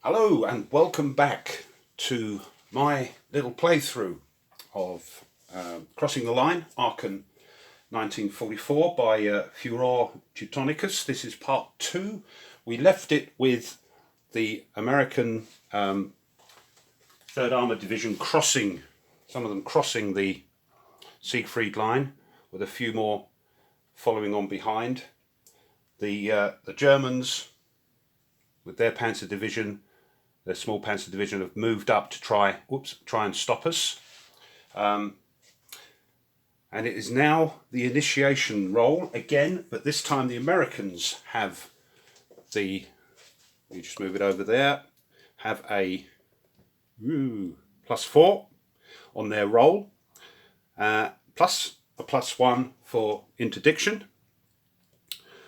Hello and welcome back to my little playthrough of Crossing the Line, Aachen 1944 by Furor Teutonicus. This is part 2. We left it with the American 3rd Armoured Division crossing, some of them crossing the Siegfried Line, with a few more following on behind. The Germans, with their Panzer Division, their small Panzer Division, have moved up to try and stop us. And it is now the initiation roll again, but this time the Americans have you just move it over there, have a +4 on their roll, plus a +1 for interdiction.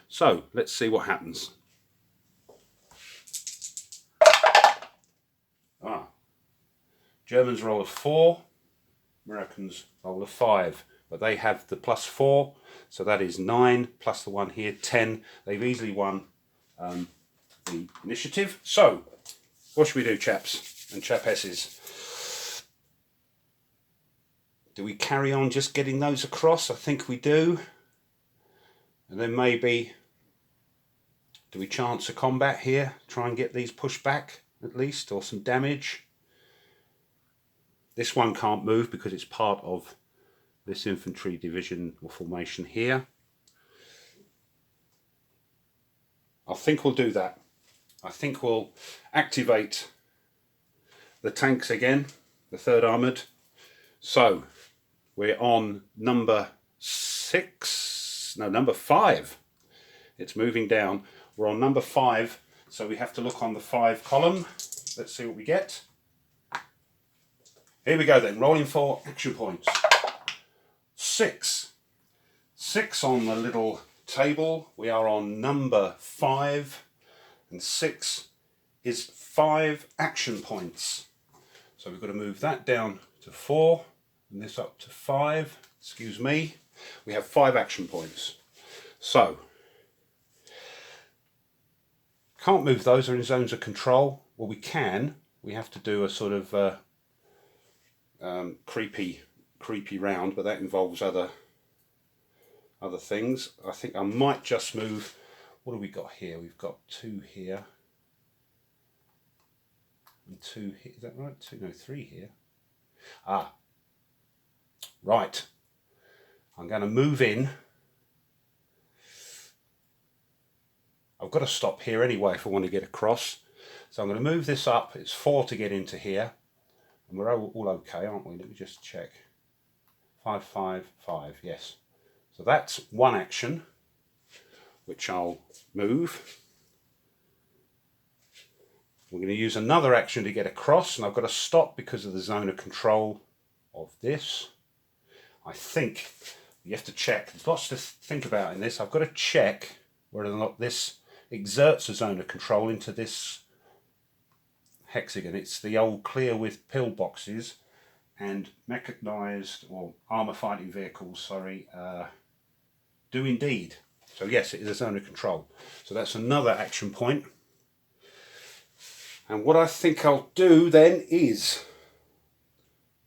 So let's see what happens. Germans roll a 4, Americans roll a 5, but they have the +4, so that is 9 plus the 1 here, 10. They've easily won the initiative. So what should we do, chaps and chapesses? Do we carry on just getting those across? I think we do. And then maybe, do we chance a combat here? Try and get these pushed back at least, or some damage. This one can't move because it's part of this infantry division or formation here. I think we'll do that. I think we'll activate the tanks again, the 3rd Armoured. So we're on number 5. It's moving down. We're on number 5, so we have to look on the 5 column. Let's see what we get. Here we go then, rolling for action points. 6 on the little table. We are on number 5, and 6 is 5 action points. So we've got to move that down to 4 and this up to 5. Excuse me. We have 5 action points. So can't move those, they're in zones of control. Well, we can. We have to do a sort of creepy round, but that involves other things. I think I might just move. What have we got here? We've got 2 here and 2 here. Is that right? 2, no, 3 here. Right. I'm going to move in. I've got to stop here anyway if I want to get across. So I'm going to move this up. It's 4 to get into here. And we're all okay, aren't we? Let me just check. 5, 5, 5, yes. So that's one action, which I'll move. We're going to use another action to get across, and I've got to stop because of the zone of control of this. I think you have to check. There's lots to think about in this. I've got to check whether or not this exerts a zone of control into this hexagon. It's the old clear with pillboxes and mechanised or armour fighting vehicles, sorry, do indeed. So yes, it is a zone of control. So that's another action point. And what I think I'll do then is,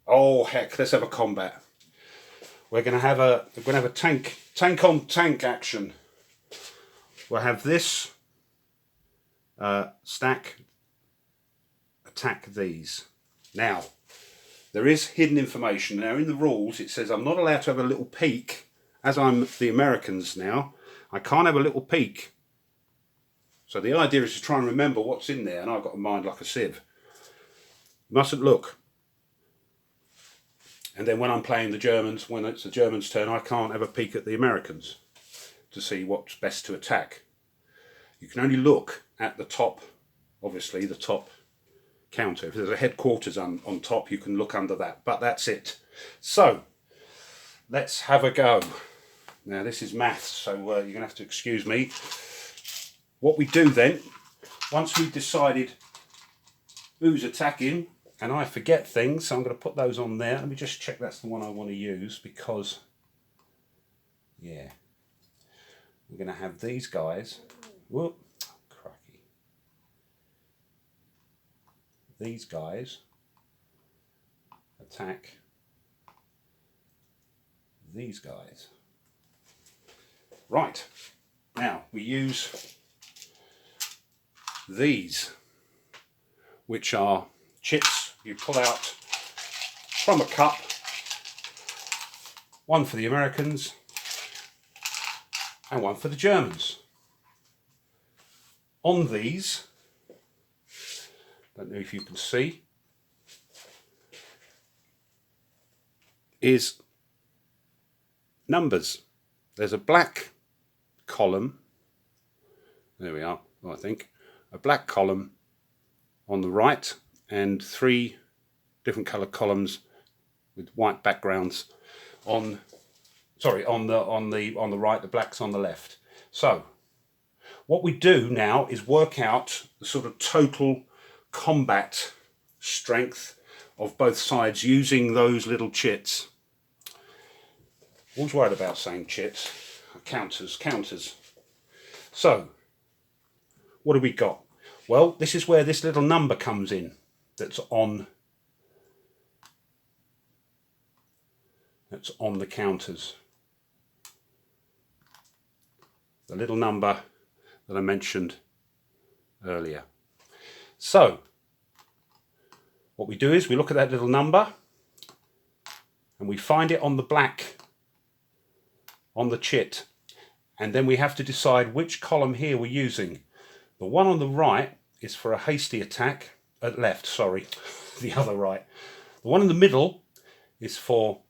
oh heck, let's have a combat. We're going to have a tank on tank action. We'll have this stack attack these. Now, there is hidden information. Now, in the rules, it says I'm not allowed to have a little peek. As I'm the Americans now, I can't have a little peek. So the idea is to try and remember what's in there, and I've got a mind like a sieve. Mustn't look. And then when I'm playing the Germans, when it's the Germans' turn, I can't have a peek at the Americans to see what's best to attack. You can only look at the top, obviously, the top counter. If there's a headquarters on top, you can look under that, but that's it. So let's have a go. Now this is maths, so you're going to have to excuse me. What we do then, once we've decided who's attacking, and I forget things, so I'm going to put those on there. Let me just check that's the one I want to use, because yeah, we're going to have these guys. Whoop, cracky. these guys attack these guys. Right, now we use these, which are chips you pull out from a cup, one for the Americans and one for the Germans. On these, don't know if you can see, is numbers. There's a black column, there we are, I think, a black column on the right and 3 different coloured columns with white backgrounds on, sorry, on the right, the black's on the left. So what we do now is work out the sort of total combat strength of both sides using those little chits. Always worried about saying chits. Counters. So, what have we got? Well, this is where this little number comes in. That's on the counters. The little number that I mentioned earlier. So, what we do is we look at that little number and we find it on the black, on the chit, and then we have to decide which column here we're using. The one on the right is for a hasty attack, left, sorry, the other right. The one in the middle is for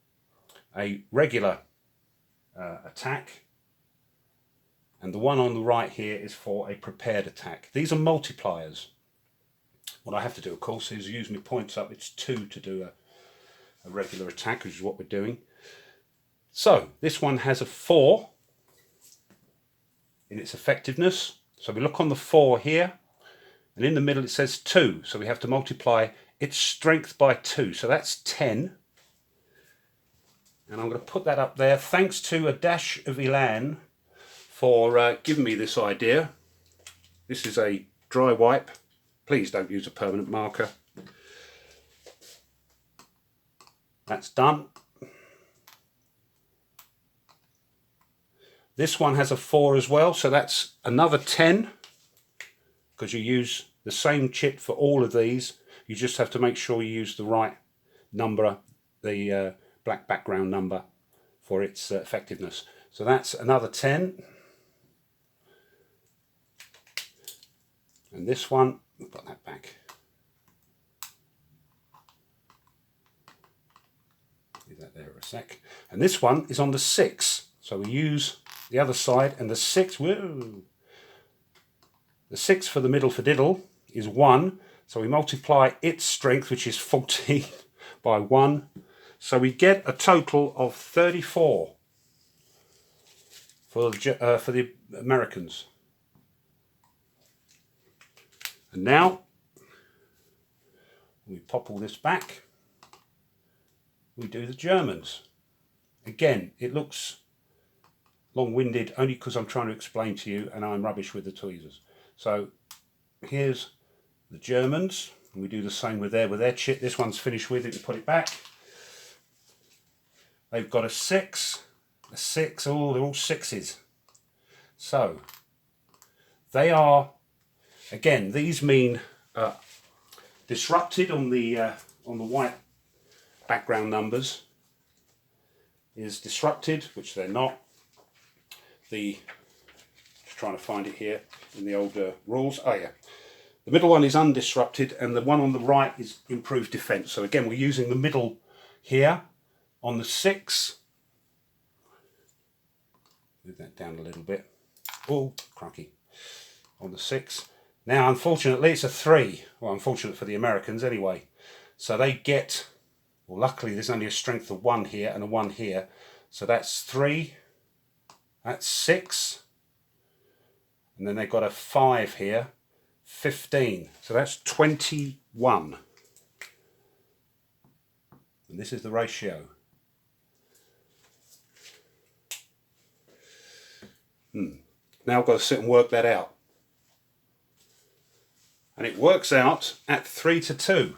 a regular attack, and the one on the right here is for a prepared attack. These are multipliers. What I have to do, of course, is use my points up. It's 2 to do a regular attack, which is what we're doing. So this one has a 4 in its effectiveness. So we look on the 4 here, and in the middle it says 2. So we have to multiply its strength by 2. So that's 10. And I'm going to put that up there. Thanks to a dash of Elan for giving me this idea. This is a dry wipe. Please don't use a permanent marker. That's done. This one has a 4 as well, so that's another 10, because you use the same chit for all of these. You just have to make sure you use the right number, the black background number, for its effectiveness. So that's another 10. And this one, we'll put that back. Leave that there a sec. And this one is on the 6. So we use the other side, and the 6, whoa, the 6 for the middle for diddle is 1, so we multiply its strength, which is 14, by 1, so we get a total of 34 for the Americans. And now we pop all this back, we do the Germans. Again, it looks long-winded only because I'm trying to explain to you and I'm rubbish with the tweezers. So here's the Germans, and we do the same with their chit. This one's finished with it, you put it back. They've got a 6, oh, they're all 6s. So they are, again, these mean disrupted on the white background numbers is disrupted, which they're not. Just trying to find it here in the old rules. Oh yeah, the middle one is undisrupted, and the one on the right is improved defense. So again, we're using the middle here on the 6. Move that down a little bit. Oh, cracky. On the 6. Now, unfortunately, it's a 3. Well, unfortunate for the Americans anyway. So they get, well, luckily there's only a strength of 1 here and a 1 here. So that's 3. That's 6, and then they've got a 5 here, 15, so that's 21, and this is the ratio. Now I've got to sit and work that out. And it works out at 3-2,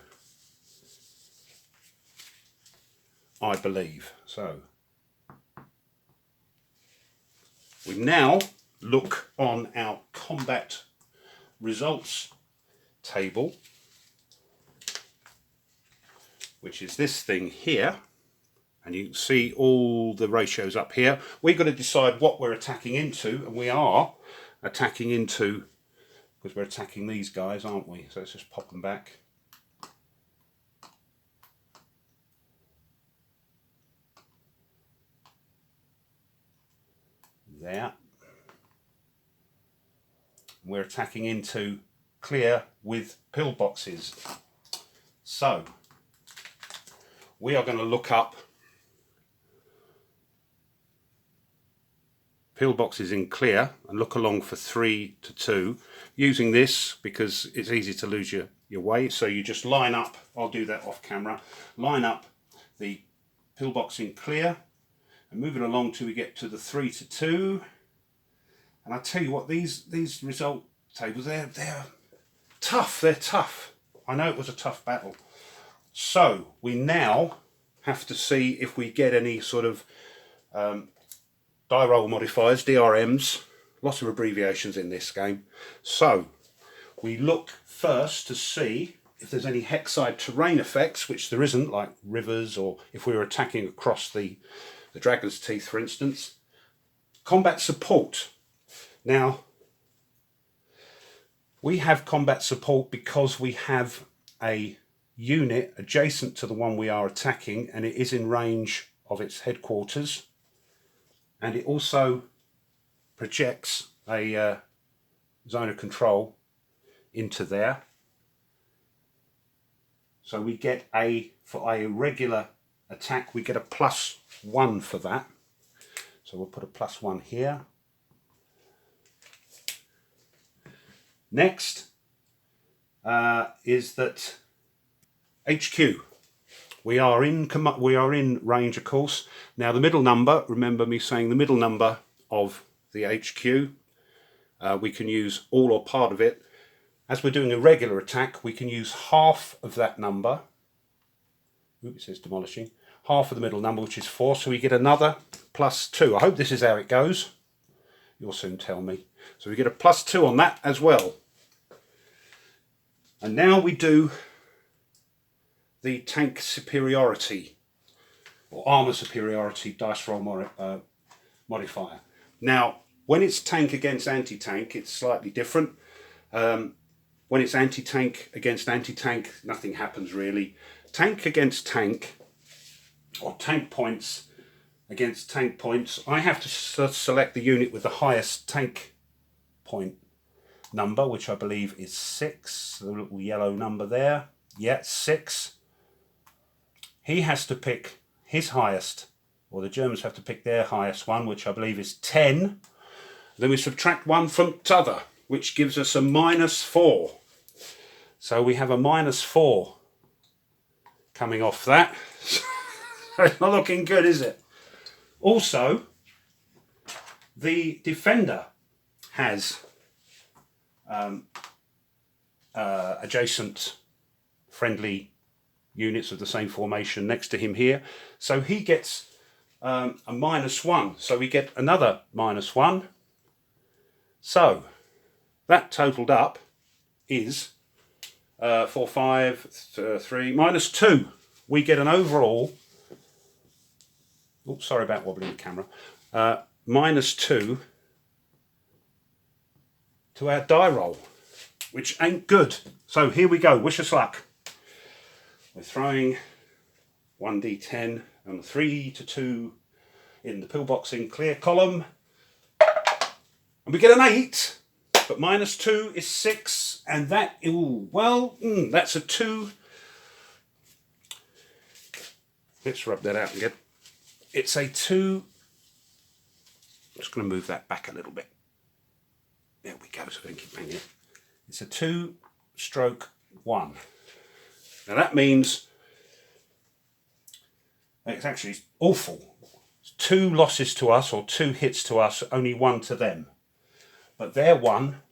I believe. So we now look on our combat results table, which is this thing here, and you can see all the ratios up here. We've got to decide what we're attacking into, and we are attacking into, because we're attacking these guys, aren't we? So let's just pop them back. There. We're attacking into clear with pillboxes. So we are going to look up pillboxes in clear and look along for 3-2 using this, because it's easy to lose your way. So you just line up, I'll do that off camera, line up the pillbox in clear and move it along till we get to the 3-2. And I tell you what, these result tables, they're tough. They're tough. I know it was a tough battle. So we now have to see if we get any sort of die roll modifiers, DRMs, lots of abbreviations in this game. So we look first to see if there's any hexside terrain effects, which there isn't, like rivers, or if we were attacking across the Dragon's Teeth, for instance. Combat support. Now, we have combat support because we have a unit adjacent to the one we are attacking, and it is in range of its headquarters, and it also projects a zone of control into there. So we get for a regular attack, we get a +1 for that. So we'll put a +1 here. Next is that HQ. We are in range, of course. Now the middle number, remember me saying the middle number of the HQ, we can use all or part of it. As we're doing a regular attack, we can use half of that number. Oops, it says demolishing. Half of the middle number, which is 4, so we get another +2. I hope this is how it goes. You'll soon tell me. So we get a +2 on that as well. And now we do the tank superiority, or armour superiority dice roll modifier. Now, when it's tank against anti-tank, it's slightly different. When it's anti-tank against anti-tank, nothing happens really. Tank against tank, or tank points against tank points, I have to select the unit with the highest tank point number, which I believe is 6, the little yellow number there. Yeah, 6. He has to pick his highest, or the Germans have to pick their highest one, which I believe is 10. Then we subtract 1 from t'other, which gives us a -4. So we have a -4 coming off that. It's not looking good, is it? Also, the defender has adjacent friendly units of the same formation next to him here. So he gets a -1. So we get another -1. So that totaled up is 4, 5, 3, -2. We get an overall, oops, sorry about wobbling the camera, -2 to our die roll, which ain't good. So here we go, wish us luck. We're throwing 1d10 and a 3-2 in the pillbox in clear column, and we get an 8, but -2 is 6, and that, ooh, well, that's a 2. Let's rub that out again. It's a 2. I'm just going to move that back a little bit. There we go, so I don't keep banging it. It's a 2/1. Now that means it's actually awful. It's 2 losses to us, or 2 hits to us, only 1 to them. But their 1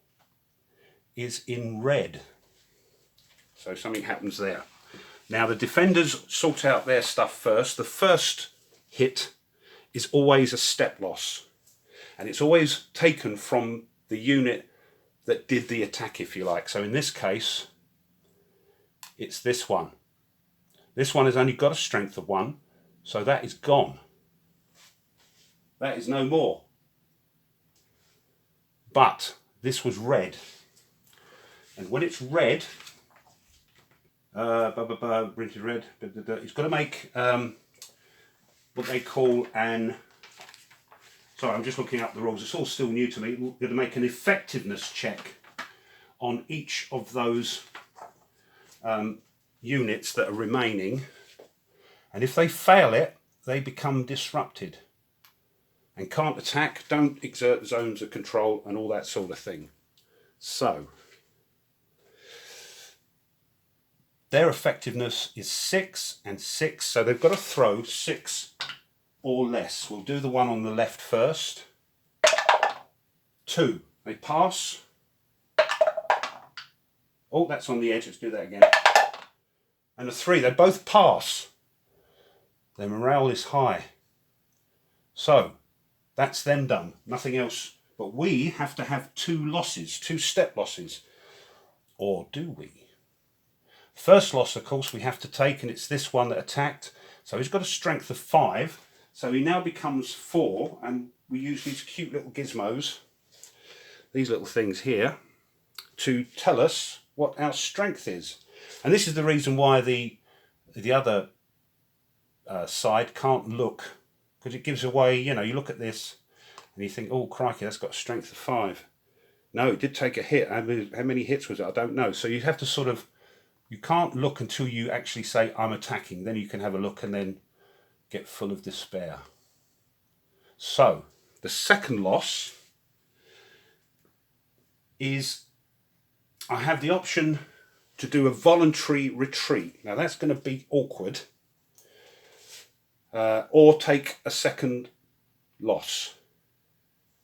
is in red. So something happens there. Now the defenders sort out their stuff first. The first hit is always a step loss. And it's always taken from the unit that did the attack, if you like. So in this case, it's this one. This one has only got a strength of 1, so that is gone. That is no more. But this was red. And when it's red, printed red, it's got to make what they call an... Sorry, I'm just looking up the rules. It's all still new to me. We're going to make an effectiveness check on each of those units that are remaining. And if they fail it, they become disrupted and can't attack, don't exert zones of control and all that sort of thing. So, their effectiveness is 6 and 6, so they've got to throw 6 or less. We'll do the one on the left first. 2, they pass. Oh, that's on the edge, let's do that again. And a 3, they both pass. Their morale is high. So, that's them done, nothing else. But we have to have 2 losses, 2 step losses. Or do we? First loss, of course, we have to take, and it's this one that attacked. So he's got a strength of 5. So he now becomes 4, and we use these cute little gizmos, these little things here, to tell us what our strength is. And this is the reason why the other side can't look, because it gives away, you know, you look at this and you think, oh crikey, that's got a strength of 5. No, it did take a hit. How many hits was it? I don't know. So you have to sort of, you can't look until you actually say, I'm attacking. Then you can have a look and then get full of despair. So, the second loss is I have the option to do a voluntary retreat. Now that's going to be awkward. Or take a second loss.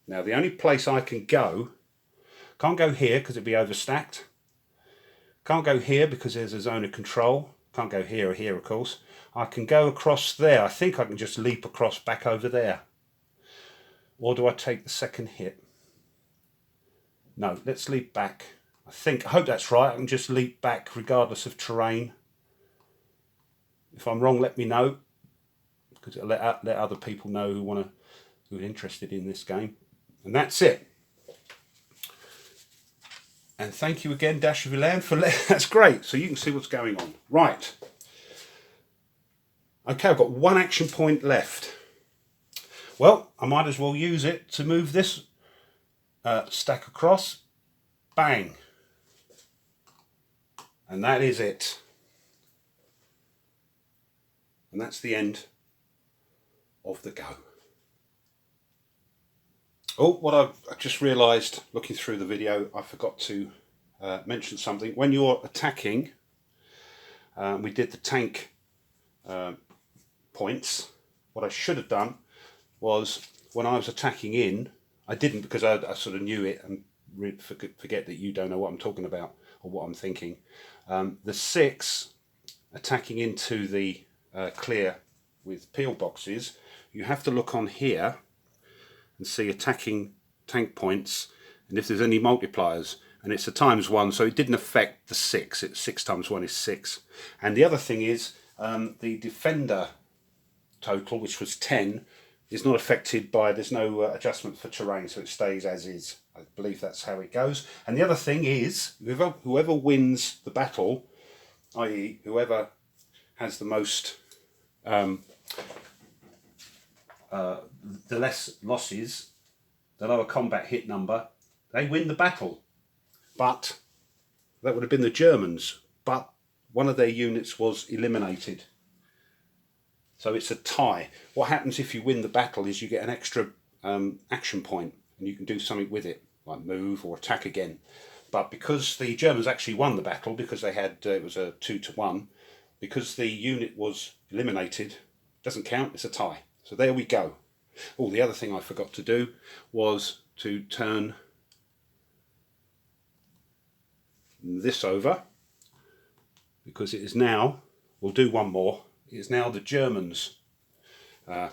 Now the only place I can go, can't go here because it'd be overstacked. Can't go here because there's a zone of control. Can't go here or here, of course. I can go across there. I think I can just leap across back over there. Or do I take the second hit? No, let's leap back. I hope that's right. I can just leap back regardless of terrain. If I'm wrong, let me know, because it'll let other people know who are interested in this game. And that's it. And thank you again, Dash of Elan, for that's great. So you can see what's going on. Right. Okay, I've got 1 action point left. Well, I might as well use it to move this stack across. Bang. And that is it. And that's the end of the go. Oh, what I've just realised looking through the video, I forgot to mention something. When you're attacking, we did the tank points. What I should have done was, when I was attacking in, I didn't, because I sort of knew it and forget that you don't know what I'm talking about or what I'm thinking. The 6 attacking into the clear with peel boxes, you have to look on here and see attacking tank points, and if there's any multipliers, and it's a ×1, so it didn't affect the 6. It's 6 × 1 is 6. And the other thing is the defender total, which was 10, is not affected by, there's no adjustment for terrain, so it stays as is. I believe that's how it goes. And the other thing is, whoever wins the battle, i.e. whoever has the most the less losses, the lower combat hit number, they win the battle. But that would have been the Germans, but one of their units was eliminated. So it's a tie. What happens if you win the battle is you get an extra action point, and you can do something with it, like move or attack again. But because the Germans actually won the battle, because they had, it was a 2-1, because the unit was eliminated, doesn't count, it's a tie. So there we go. Oh, the other thing I forgot to do was to turn this over because it is now, we'll do one more, it is now the Germans are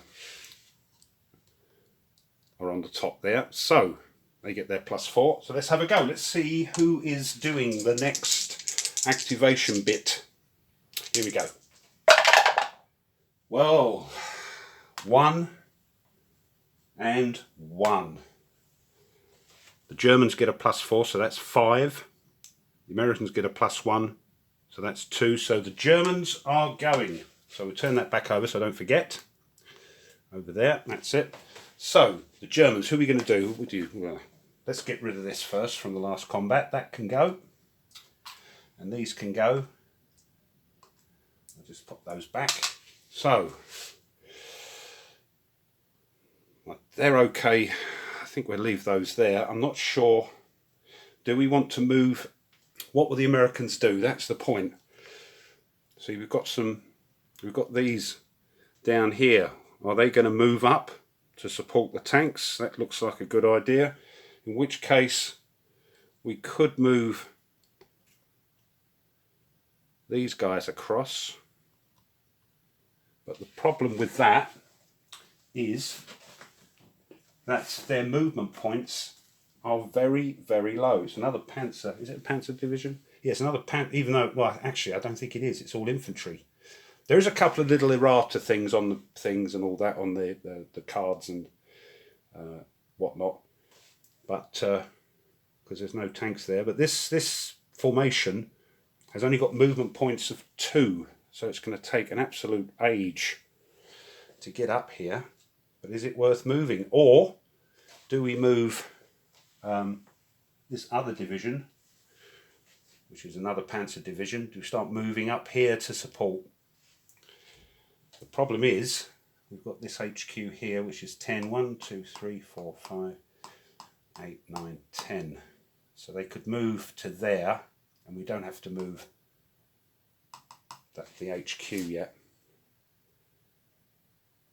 on the top there. So they get their +4. So let's have a go. Let's see who is doing the next activation bit. Here we go. Well, 1 and 1. The Germans get a +4, so that's 5. The Americans get a +1, so that's 2. So the Germans are going. So we'll turn that back over so I don't forget. Over there, that's it. So the Germans, who are we going to do? What would you? Well, let's get rid of this first from the last combat. That can go. And these can go. I'll just pop those back. So they're okay. I think we'll leave those there. I'm not sure. Do we want to move? What will the Americans do? That's the point. See, we've got these down here. Are they going to move up to support the tanks? That looks like a good idea. In which case, we could move these guys across. But the problem with that is that their movement points are very, very low. It's another Panzer. Is it a Panzer division? Yes, another Panzer. Even though, well, actually, I don't think it is. It's all infantry. There is a couple of little errata things on the things and all that on the cards and whatnot, but because there's no tanks there. But this formation has only got movement points of 2, so it's going to take an absolute age to get up here. But is it worth moving, or do we move this other division, which is another Panzer division, to start moving up here to support? The problem is we've got this HQ here, which is 10. 1, 2, 3, 4, 5, 8, 9, 10. So they could move to there, and we don't have to move the HQ yet.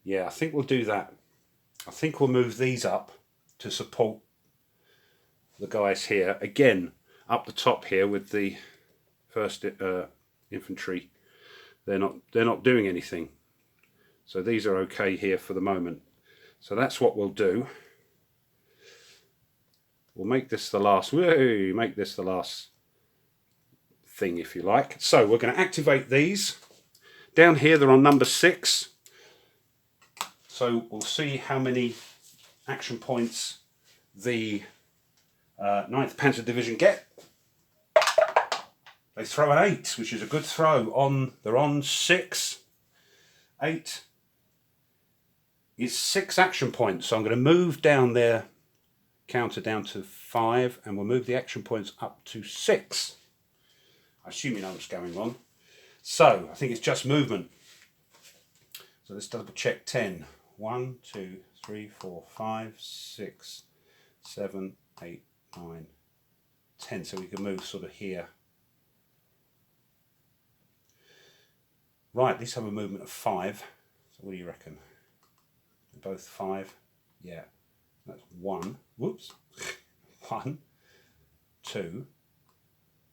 Yeah, I think we'll do that. I think we'll move these up to support the guys here. Again, up the top here with the first infantry. They're not doing anything. So these are okay here for the moment. So that's what we'll do. We'll make this the last. Whoa, make this the last thing, if you like. So we're going to activate these. Down here they're on number 6. So we'll see how many action points the 9th Panzer Division get. They throw an 8, which is a good throw. They're on 6. 8 is 6 action points. So I'm going to move down their counter down to 5, and we'll move the action points up to 6. I assume you know what's going on. So I think it's just movement. So let's double check 10. 1, 2, 3, 4, 5, 6, 7, 8, 9, 10. So we can move sort of here. Right, these have a movement of 5. So what do you reckon? They're both 5. Yeah, that's 1. Whoops. 1, 2.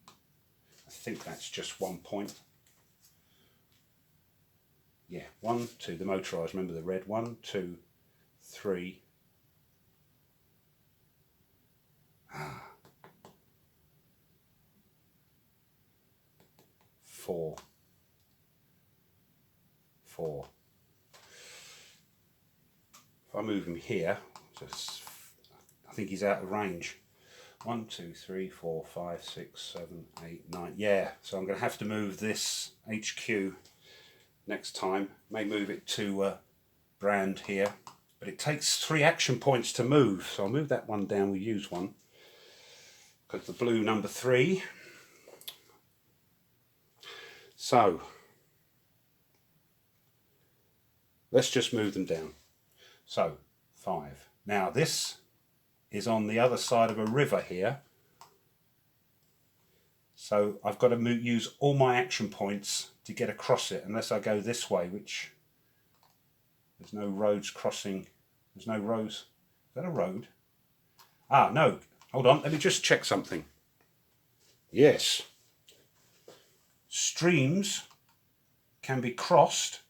I think that's just 1 point. Yeah, 1, 2. The motorised, remember the red. 1, 2, 3. 4. 4. If I move him here, I think he's out of range. 1, 2, 3, 4, 5, 6, 7, 8, 9. Yeah, so I'm going to have to move this HQ next time. May move it to Brand here, but it takes 3 action points to move. So I'll move that one down. We'll use one because the blue number 3. So let's just move them down. So 5. Now this is on the other side of a river here. So I've got to use all my action points to get across it, unless I go this way, which there's no roads crossing. There's no roads. Is that a road? Ah, no. Hold on. Let me just check something. Yes. streams can be crossed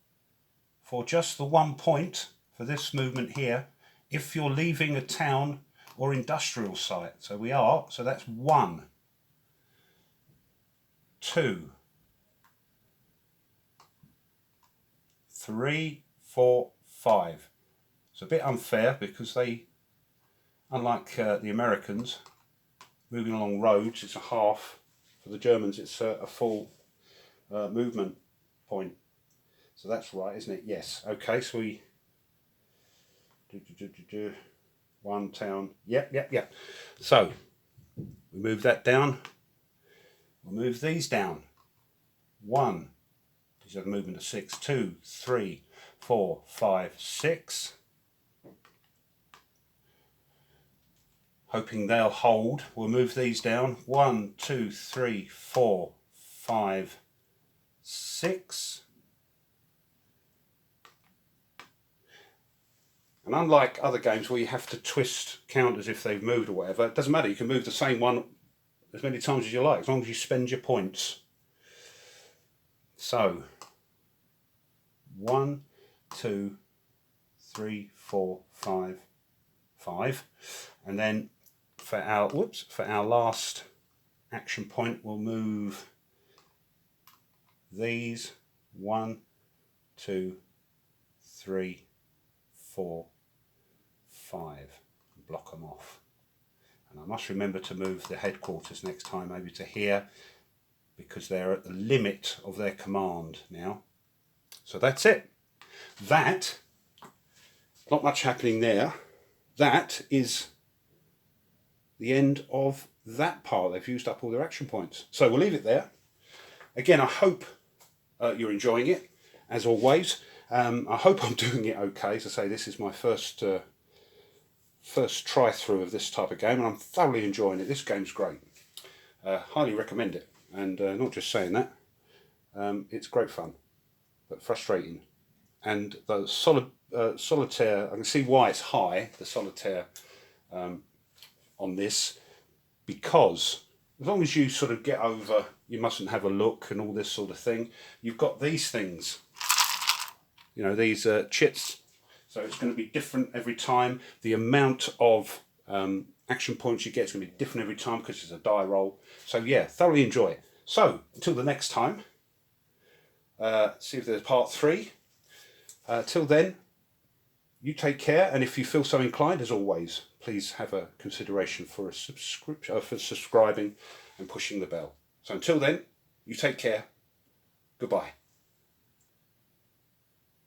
for just the 1 point for this movement here if you're leaving a town or industrial site. So we are, so that's 1, 2, 3, 4, 5. It's a bit unfair because they, unlike the Americans, moving along roads, it's a half. For the Germans, it's a full movement point. So that's right, isn't it? Yes. Okay, so we one town. Yep. So we move that down. We'll move these down. 1. These have a movement of 6. 2, 3, 4, 5, 6. Hoping they'll hold. We'll move these down. 1, 2, 3, 4, 5, 6. And unlike other games where you have to twist counters if they've moved or whatever, it doesn't matter. You can move the same one as many times as you like, as long as you spend your points. So 1, 2, 3, 4, 5, 5, and then for our last action point, we'll move these 1, 2, 3, 4, 5, and block them off. And I must remember to move the headquarters next time, maybe to here, because they're at the limit of their command now. So that's it. That, not much happening there. That is the end of that part. They've used up all their action points. So we'll leave it there. Again, I hope you're enjoying it, as always. I hope I'm doing it okay. As I say, this is my first try through of this type of game, and I'm thoroughly enjoying it. This game's great. Highly recommend it. And not just saying that, it's great fun, but frustrating. And the solitaire, I can see why it's high, the solitaire on this, because as long as you sort of get over, you mustn't have a look and all this sort of thing, you've got these things, you know, these chits, so it's going to be different every time. The amount of action points you get is going to be different every time because it's a die roll. So yeah, thoroughly enjoy it. So until the next time, see if there's part 3. Till then, you take care, and if you feel so inclined, as always, please have a consideration for a subscription, for subscribing and pushing the bell. So until then, you take care. Goodbye.